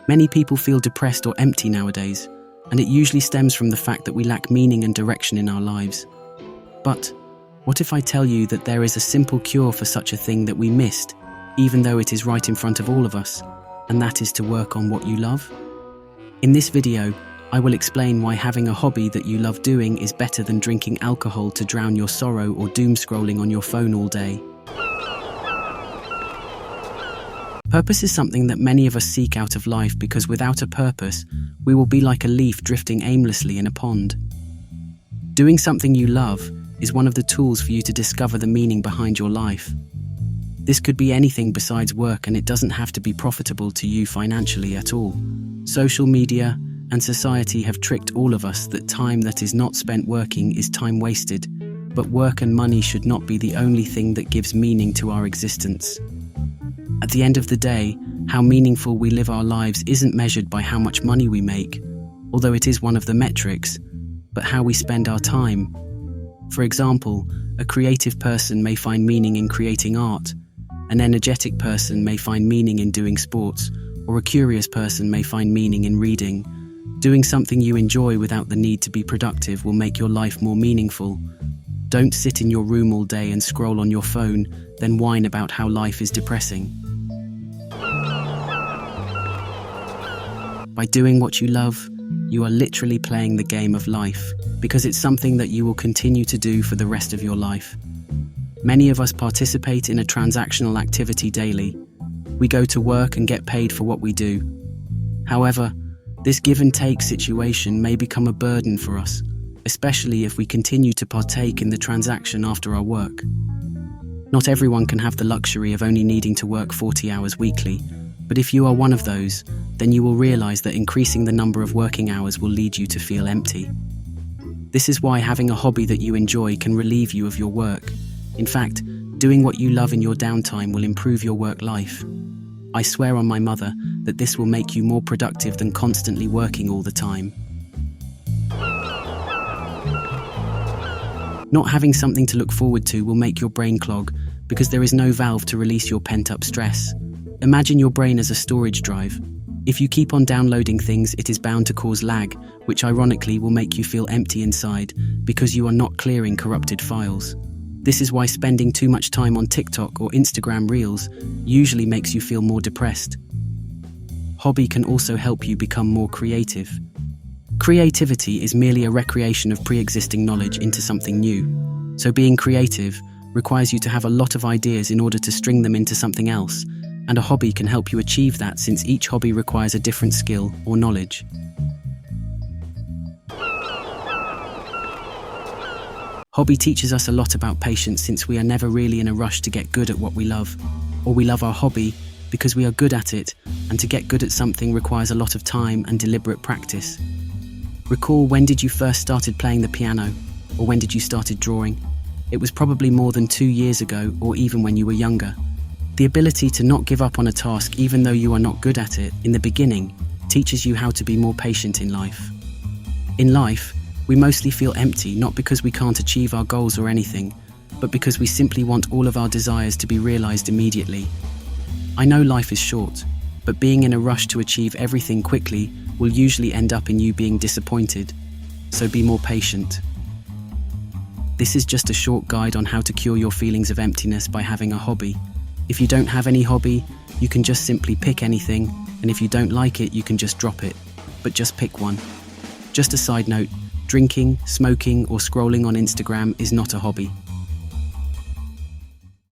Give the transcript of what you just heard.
Many people feel depressed or empty nowadays, and it usually stems from the fact that we lack meaning and direction in our lives. But what if I tell you that there is a simple cure for such a thing that we missed, even though it is right in front of all of us, and that is to work on what you love? In this video, I will explain why having a hobby that you love doing is better than drinking alcohol to drown your sorrow or doom scrolling on your phone all day. Purpose is something that many of us seek out of life because without a purpose, we will be like a leaf drifting aimlessly in a pond. Doing something you love is one of the tools for you to discover the meaning behind your life. This could be anything besides work, and it doesn't have to be profitable to you financially at all. Social media and society have tricked all of us that time that is not spent working is time wasted, but work and money should not be the only thing that gives meaning to our existence. At the end of the day, how meaningful we live our lives isn't measured by how much money we make, although it is one of the metrics, but how we spend our time. For example, a creative person may find meaning in creating art, an energetic person may find meaning in doing sports, or a curious person may find meaning in reading. Doing something you enjoy without the need to be productive will make your life more meaningful. Don't sit in your room all day and scroll on your phone, then whine about how life is depressing. By doing what you love, you are literally playing the game of life, because it's something that you will continue to do for the rest of your life. Many of us participate in a transactional activity daily. We go to work and get paid for what we do. However, this give and take situation may become a burden for us, especially if we continue to partake in the transaction after our work. Not everyone can have the luxury of only needing to work 40 hours weekly, but if you are one of those, then you will realize that increasing the number of working hours will lead you to feel empty. This is why having a hobby that you enjoy can relieve you of your work. In fact, doing what you love in your downtime will improve your work life. I swear on my mother that this will make you more productive than constantly working all the time. Not having something to look forward to will make your brain clog because there is no valve to release your pent-up stress. Imagine your brain as a storage drive. If you keep on downloading things, it is bound to cause lag, which ironically will make you feel empty inside because you are not clearing corrupted files. This is why spending too much time on TikTok or Instagram Reels usually makes you feel more depressed. Hobby can also help you become more creative. Creativity is merely a recreation of pre-existing knowledge into something new. So being creative requires you to have a lot of ideas in order to string them into something else, and a hobby can help you achieve that since each hobby requires a different skill or knowledge. Hobby teaches us a lot about patience since we are never really in a rush to get good at what we love, or we love our hobby because we are good at it, and to get good at something requires a lot of time and deliberate practice. Recall, when did you first started playing the piano, or when did you started drawing? It was probably more than 2 years ago, or even when you were younger. The ability to not give up on a task even though you are not good at it in the beginning teaches you how to be more patient in life. In life, we mostly feel empty not because we can't achieve our goals or anything, but because we simply want all of our desires to be realized immediately. I know life is short, but being in a rush to achieve everything quickly will usually end up in you being disappointed, so be more patient. This is just a short guide on how to cure your feelings of emptiness by having a hobby. If you don't have any hobby, you can just simply pick anything, and if you don't like it, you can just drop it, but just pick one. Just a side note, drinking, smoking, or scrolling on Instagram is not a hobby.